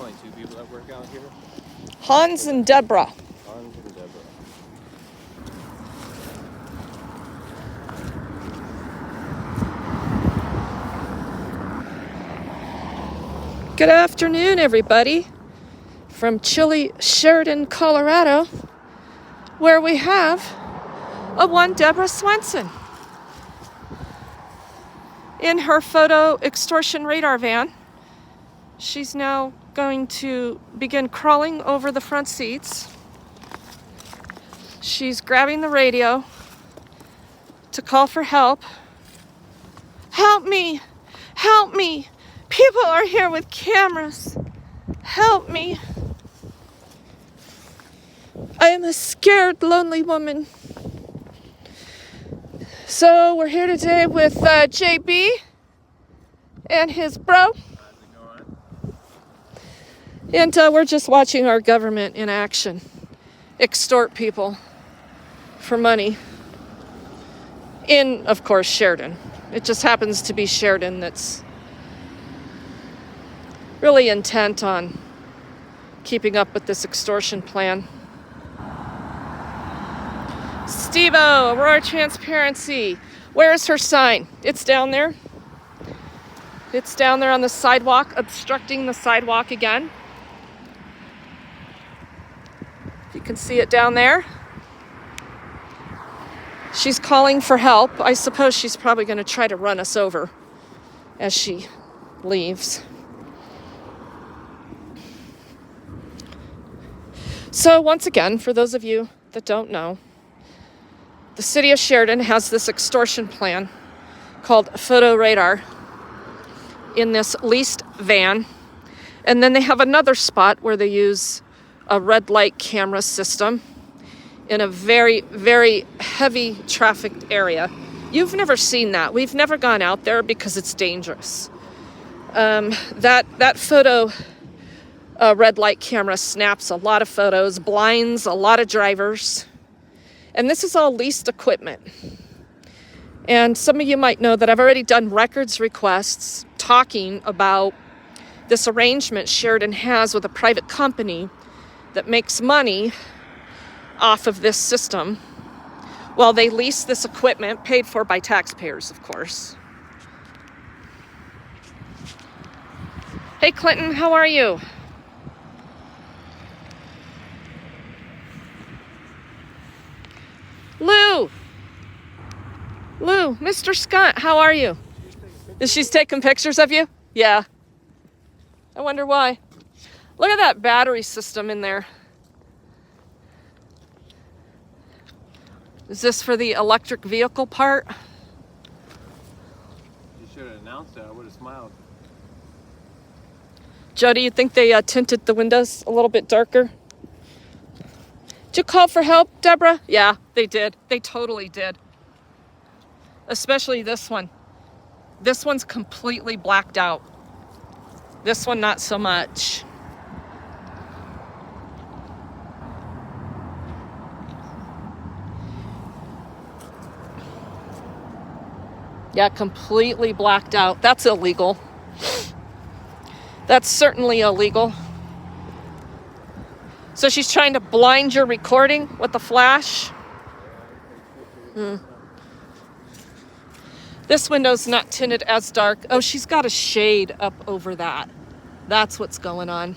only two people that work out here. Hans and Deborah. Hans and Deborah. Good afternoon, everybody, from chilly Sheridan, Colorado, where we have a one Deborah Swenson in her photo extortion radar van. She's now going to begin crawling over the front seats. She's grabbing the radio to call for help. Help me! Help me! People are here with cameras. Help me. I am a scared, lonely woman. So we're here today with JB and his bro. And we're just watching our government in action extort people for money in, of course, Sheridan. It just happens to be Sheridan that's really intent on keeping up with this extortion plan. Steve-O, Aurora Transparency. Where's her sign? It's down there. It's down there on the sidewalk, obstructing the sidewalk again. You can see it down there. She's calling for help. I suppose she's probably going to try to run us over as she leaves. So once again, for those of you that don't know, the city of Sheridan has this extortion plan called photo radar in this leased van. And then they have another spot where they use a red light camera system in a very, very heavy trafficked area. You've never seen that. We've never gone out there because it's dangerous. That photo red light camera snaps a lot of photos, blinds a lot of drivers. And this is all leased equipment. And some of you might know that I've already done records requests talking about this arrangement Sheridan has with a private company that makes money off of this system while they lease this equipment, paid for by taxpayers, of course. Hey, Clinton, how are you? Lou, Mr. Skunt, how are you? Is she taking pictures of you? Yeah. I wonder why. Look at that battery system in there. Is this for the electric vehicle part? You should have announced it. I would have smiled. Joe, do you think they tinted the windows a little bit darker? Did you call for help, Deborah? Yeah, they did. They totally did. Especially this one. This one's completely blacked out. This one, not so much. Yeah, completely blacked out. That's illegal. That's certainly illegal. So she's trying to blind your recording with the flash. This window's not tinted as dark. Oh, she's got a shade up over that. That's what's going on.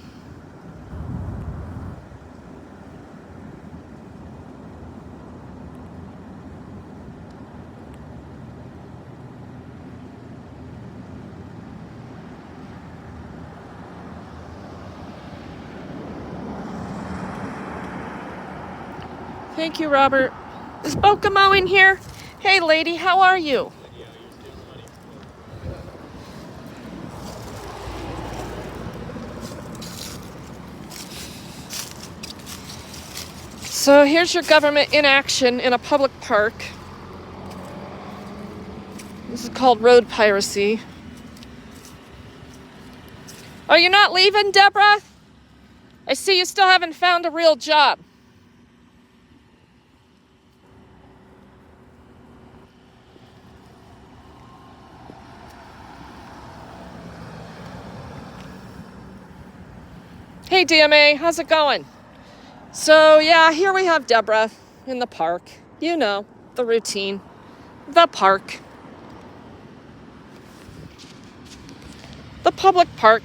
Thank you, Robert. Is Bokamo in here? Hey, lady, how are you? So here's your government in action in a public park. This is called road piracy. Are you not leaving, Deborah? I see you still haven't found a real job. Hey DMA, how's it going? So yeah, here we have Deborah in the park. You know, the routine. The park. The public park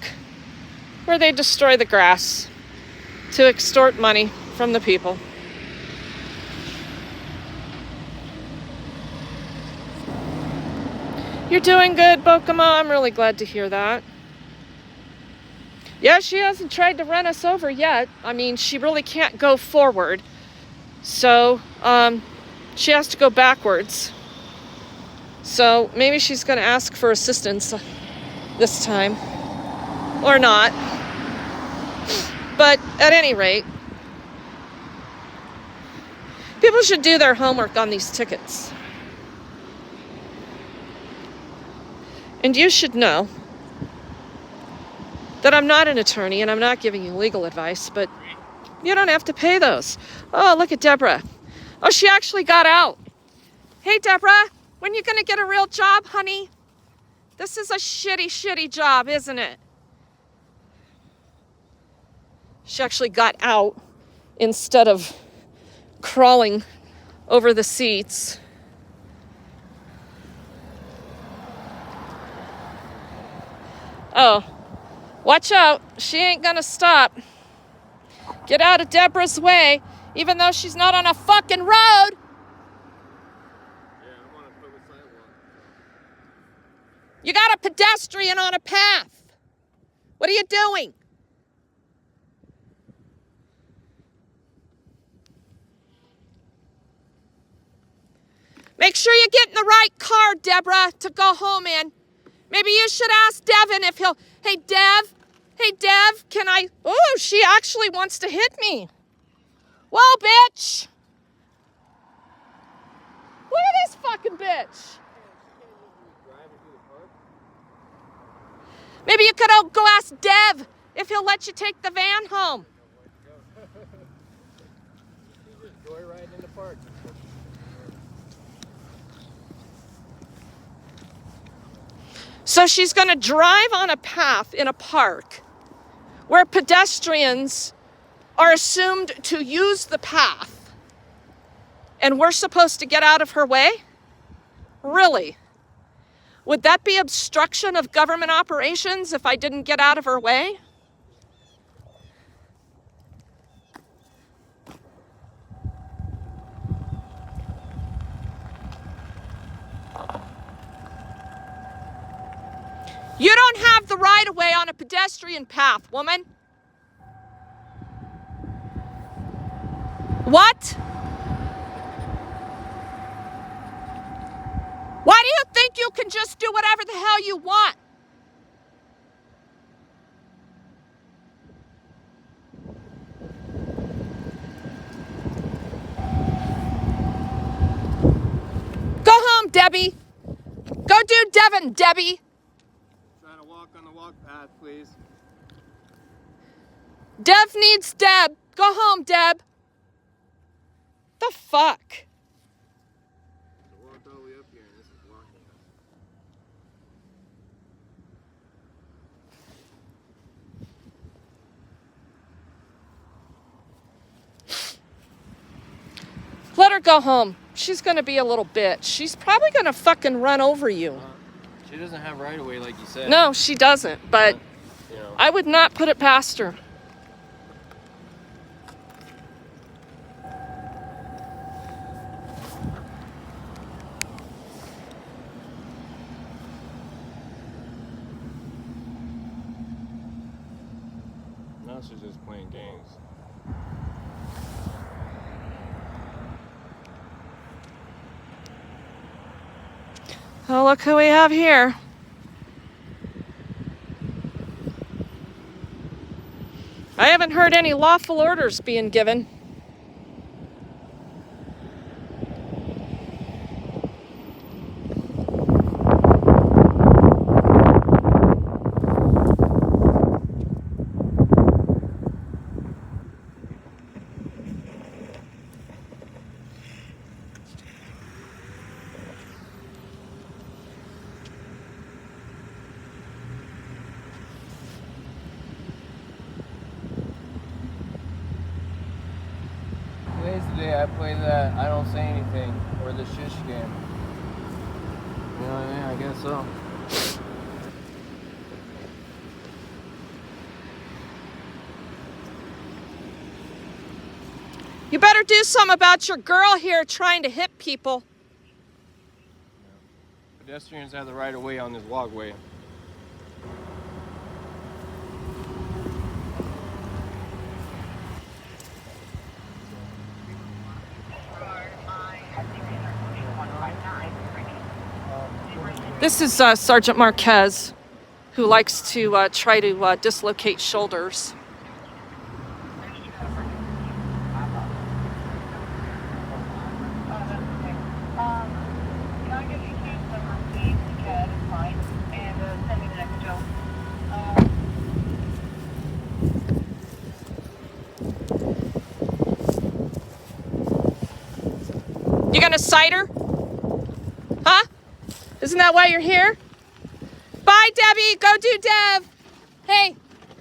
where they destroy the grass to extort money from the people. You're doing good, Bokama. I'm really glad to hear that. Yeah, she hasn't tried to run us over yet. I mean, she really can't go forward. So, she has to go backwards. So, maybe she's going to ask for assistance this time. Or not. But, at any rate, people should do their homework on these tickets. And you should know that I'm not an attorney and I'm not giving you legal advice, but you don't have to pay those. Oh, look at Deborah. Oh, she actually got out. Hey, Deborah, when you gonna get a real job, honey? This is a shitty job, isn't it? She actually got out instead of crawling over the seats. Oh, watch out. She ain't gonna stop. Get out of Deborah's way, even though she's not on a fucking road. Yeah, I'm on a public sidewalk. You got a pedestrian on a path. What are you doing? Make sure you get in the right car, Deborah, to go home in. Maybe you should ask Devin if he'll... Hey, Dev, can I... Oh, she actually wants to hit me. Whoa, bitch. Look at this fucking bitch. Maybe you could go ask Dev if he'll let you take the van home. She's just joyriding in the park. So she's going to drive on a path in a park where pedestrians are assumed to use the path, and we're supposed to get out of her way? Really? Would that be obstruction of government operations if I didn't get out of her way? You don't have the right of way on a pedestrian path, woman. What? Why do you think you can just do whatever the hell you want? Go home, Debbie. Go do Devin, Debbie. Trying to walk on the walk path, please. Dev needs Deb. Go home, Deb. The fuck? So walk all the way up here and this is blocking us. Let her go home. She's gonna be a little bitch. She's probably gonna fucking run over you. She doesn't have right of way like you said. No, she doesn't, but You know. I would not put it past her. Now she's just playing games. Oh, look who we have here. I haven't heard any lawful orders being given. I play that I don't say anything or the shish game. You know what I mean? I guess so. You better do something about your girl here trying to hit people. Pedestrians have the right of way on this walkway. This is Sergeant Marquez, who likes to try to dislocate shoulders. You gonna cite her? Huh? Isn't that why you're here? Bye, Debbie. Go do Dev. Hey,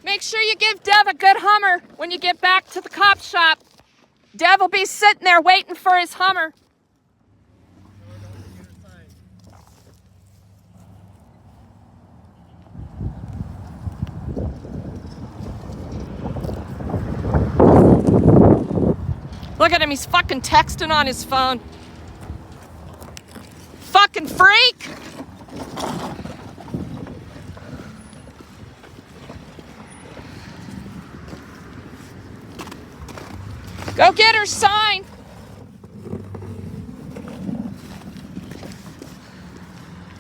make sure you give Dev a good Hummer when you get back to the cop shop. Dev will be sitting there waiting for his Hummer. Look at him, he's fucking texting on his phone. Fucking freak! Go get her sign.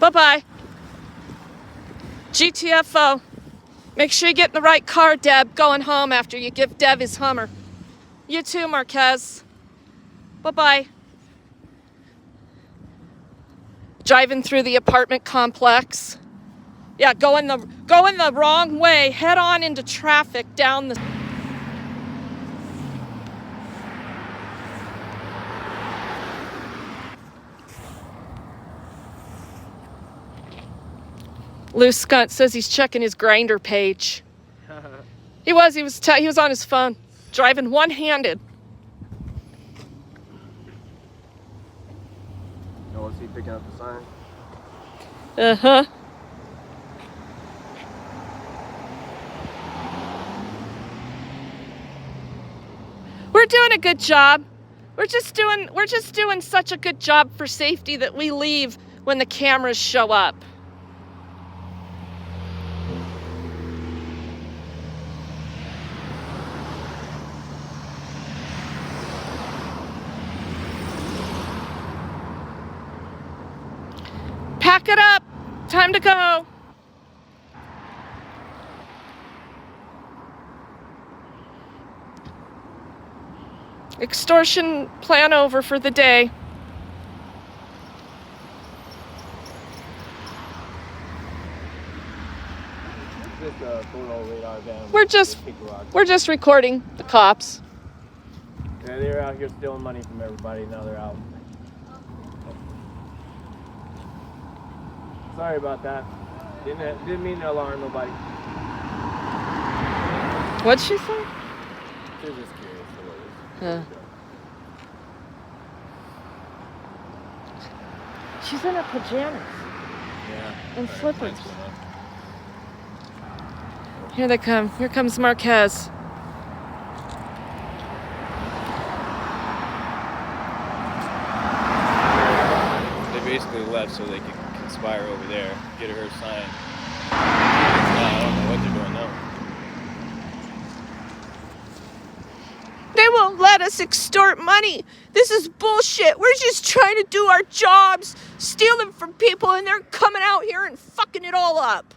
Bye-bye. GTFO. Make sure you get in the right car, Deb, going home after you give Dev his Hummer. You too, Marquez. Bye-bye. Driving through the apartment complex. Yeah, going the wrong way. Head on into traffic down the... Lou Skunt says he's checking his Grindr page. He was on his phone, driving one-handed. Oh, was he picking up the sign? Uh-huh. We're doing a good job. We're just doing such a good job for safety that we leave when the cameras show up. Pack it up. Time to go. Extortion plan over for the day. Just a photo radar van. We're just recording the cops. Yeah, they were out here stealing money from everybody. Now they're out. Sorry about that. Didn't mean to alarm nobody. What'd she say? She was just curious. Yeah. She's in her pajamas. Yeah. And slippers. Here they come. Here comes Marquez. They basically left so they could conspire over there, get her sign. I don't know what they're doing now. They won't let us extort money. This is bullshit. We're just trying to do our jobs, stealing from people, and they're coming out here and fucking it all up.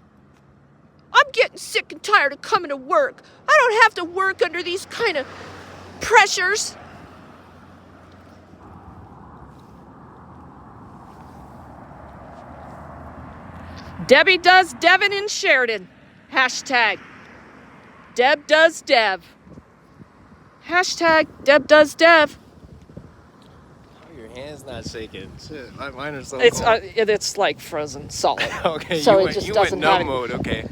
I'm getting sick and tired of coming to work. I don't have to work under these kind of pressures. Debbie does Devin in Sheridan. Hashtag Deb does Dev. Hashtag Deb does Dev. Your hand's not shaking. Shit, mine are so It's cold. it's like frozen solid. Okay, so you it just went doesn't numb matter. mode. Okay,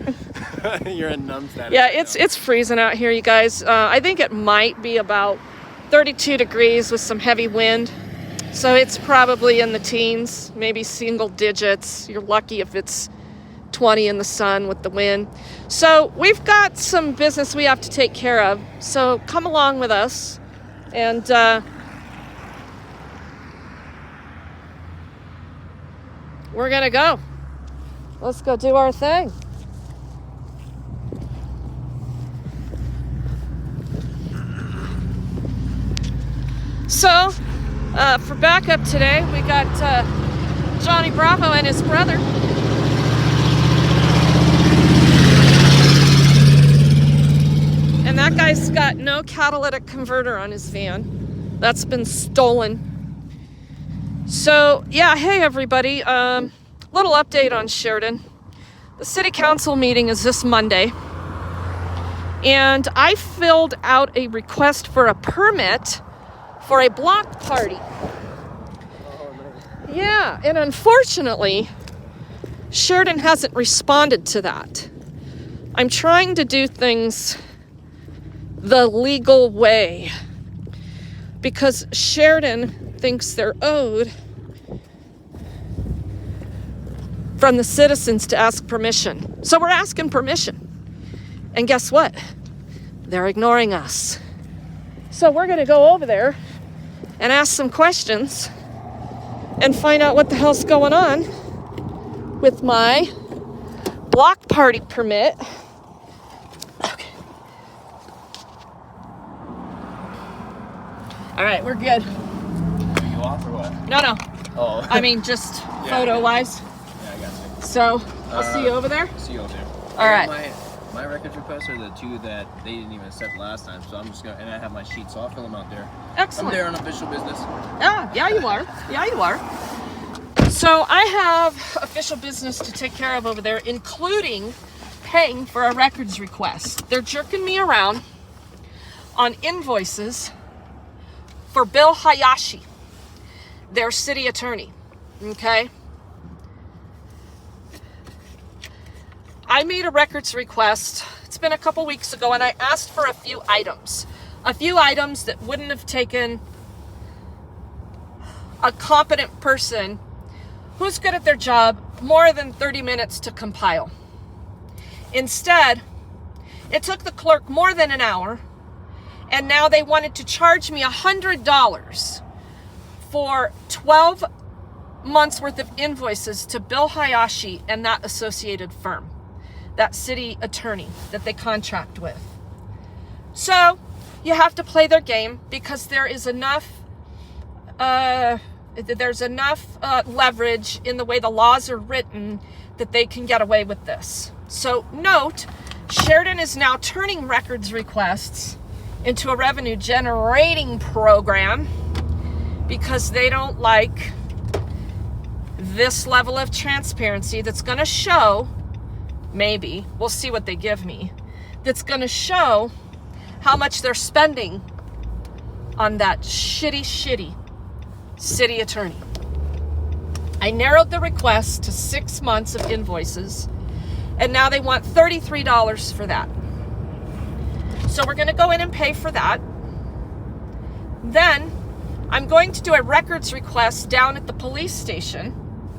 you're in numb status. Yeah, right it's freezing out here, you guys. I think it might be about 32 degrees with some heavy wind. So it's probably in the teens, maybe single digits. You're lucky if it's 20 in the sun with the wind. So we've got some business we have to take care of. So come along with us, and we're gonna go. Let's go do our thing. So for backup today, we got Johnny Bravo and his brother. And that guy's got no catalytic converter on his van. That's been stolen. So, yeah, hey everybody. Little update on Sheridan. The city council meeting is this Monday. And I filled out a request for a permit for a block party. Yeah, and unfortunately, Sheridan hasn't responded to that. I'm trying to do things the legal way because Sheridan thinks they're owed from the citizens to ask permission. So we're asking permission. And guess what? They're ignoring us. So we're gonna go over there and ask some questions and find out what the hell's going on with my block party permit. Okay. All right, we're good. Are you off or what? No. Oh. I mean, just Yeah, photo-wise. Yeah, I got you. So I'll see you over there. See you over there. All right. My records requests are the two that they didn't even accept last time, so I'm just gonna, and I have my sheet, so I'll fill them out there. Excellent. I'm there on official business. Yeah, you are. Yeah, you are. So I have official business to take care of over there, including paying for a records request. They're jerking me around on invoices for Bill Hayashi, their city attorney. Okay? I made a records request. It's been a couple weeks ago, and I asked for a few items that wouldn't have taken a competent person who's good at their job more than 30 minutes to compile. Instead, it took the clerk more than an hour, and now they wanted to charge me $100 for 12 months worth of invoices to Bill Hayashi and that associated firm, that city attorney that they contract with. So you have to play their game because there is enough leverage in the way the laws are written that they can get away with this. So note, Sheridan is now turning records requests into a revenue generating program because they don't like this level of transparency that's going to show, maybe, we'll see what they give me, that's going to show how much they're spending on that shitty city attorney. I narrowed the request to 6 months of invoices, and now they want $33 for that. So we're going to go in and pay for that. Then I'm going to do a records request down at the police station,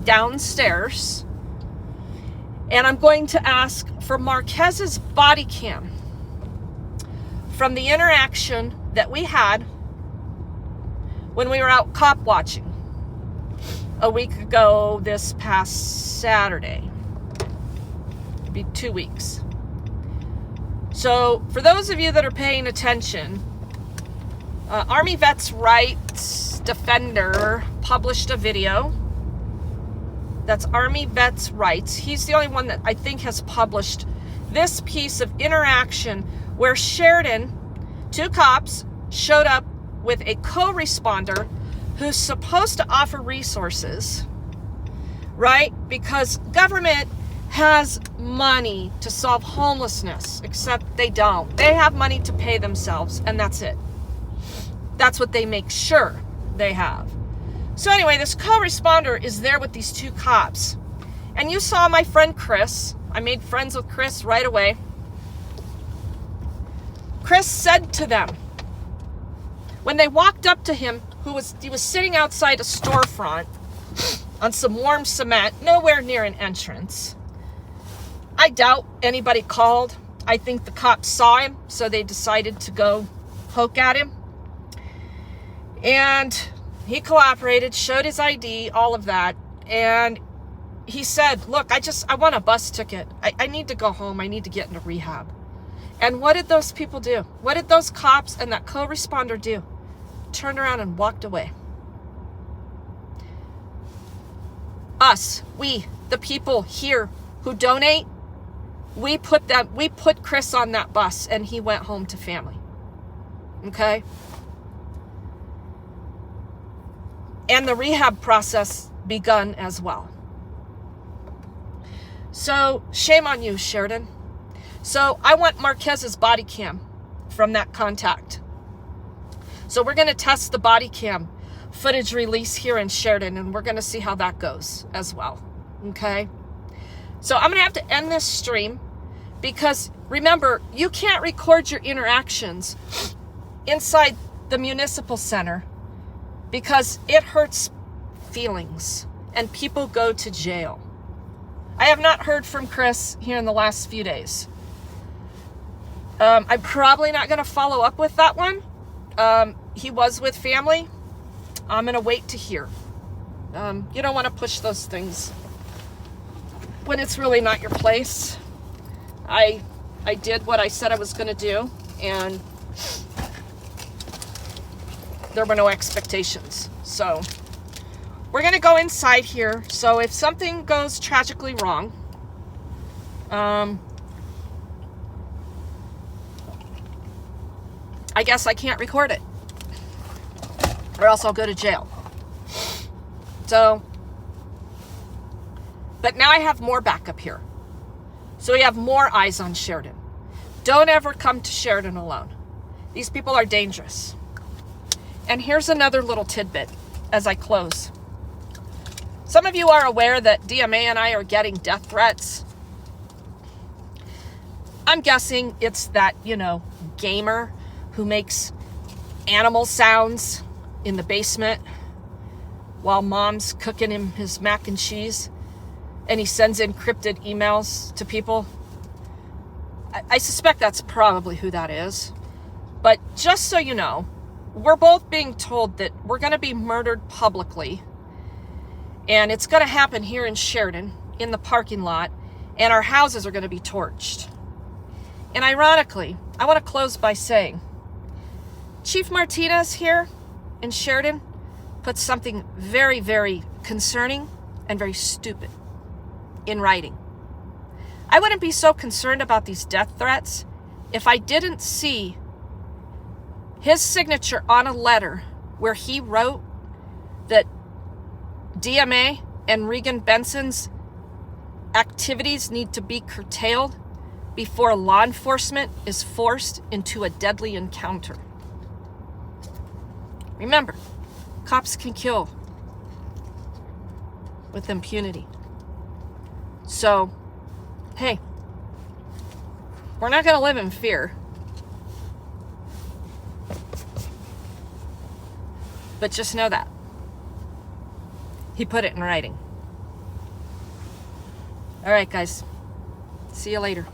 downstairs, and I'm going to ask for Marquez's body cam from the interaction that we had when we were out cop watching a week ago this past Saturday. It'd be 2 weeks. So for those of you that are paying attention, Army Vets' Rights Defender published a video. That's Army Vets' Rights. He's the only one that I think has published this piece of interaction where Sheridan, 2 cops, showed up with a co-responder who's supposed to offer resources, right? Because government has money to solve homelessness, except they don't. They have money to pay themselves, and that's it. That's what they make sure they have. So anyway, this co-responder is there with these 2 cops. And you saw my friend Chris. I made friends with Chris right away. Chris said to them, When they walked up to him, he was sitting outside a storefront on some warm cement, nowhere near an entrance. I doubt anybody called. I think the cops saw him, so they decided to go poke at him. And he cooperated, showed his ID, all of that. And he said, look, I want a bus ticket. I need to go home. I need to get into rehab. And what did those people do? What did those cops and that co-responder do? Turned around and walked away. Us, we, the people here who donate, we put Chris on that bus and he went home to family. Okay? And the rehab process begun as well. So shame on you, Sheridan. So I want Marquez's body cam from that contact. So we're going to test the body cam footage release here in Sheridan, and we're going to see how that goes as well. Okay? So I'm going to have to end this stream because remember, you can't record your interactions inside the municipal center because it hurts feelings and people go to jail. I have not heard from Chris here in the last few days. I'm probably not going to follow up with that one. He was with family. I'm going to wait to hear. You don't want to push those things when it's really not your place. I did what I said I was going to do, and there were no expectations. So we're going to go inside here. So if something goes tragically wrong, I guess I can't record it, or else I'll go to jail. So, but now I have more backup here. So we have more eyes on Sheridan. Don't ever come to Sheridan alone. These people are dangerous. And here's another little tidbit as I close. Some of you are aware that DMA and I are getting death threats. I'm guessing it's that, gamer who makes animal sounds in the basement while mom's cooking him his mac and cheese, and he sends encrypted emails to people. I suspect that's probably who that is. But just so you know, we're both being told that we're going to be murdered publicly, and it's going to happen here in Sheridan in the parking lot, and our houses are going to be torched. And ironically, I want to close by saying, Chief Martinez here in Sheridan put something very, very concerning and very stupid in writing. I wouldn't be so concerned about these death threats if I didn't see his signature on a letter where he wrote that DMA and Regan Benson's activities need to be curtailed before law enforcement is forced into a deadly encounter. Remember, cops can kill with impunity. So, hey, we're not going to live in fear. But just know that. He put it in writing. All right, guys. See you later.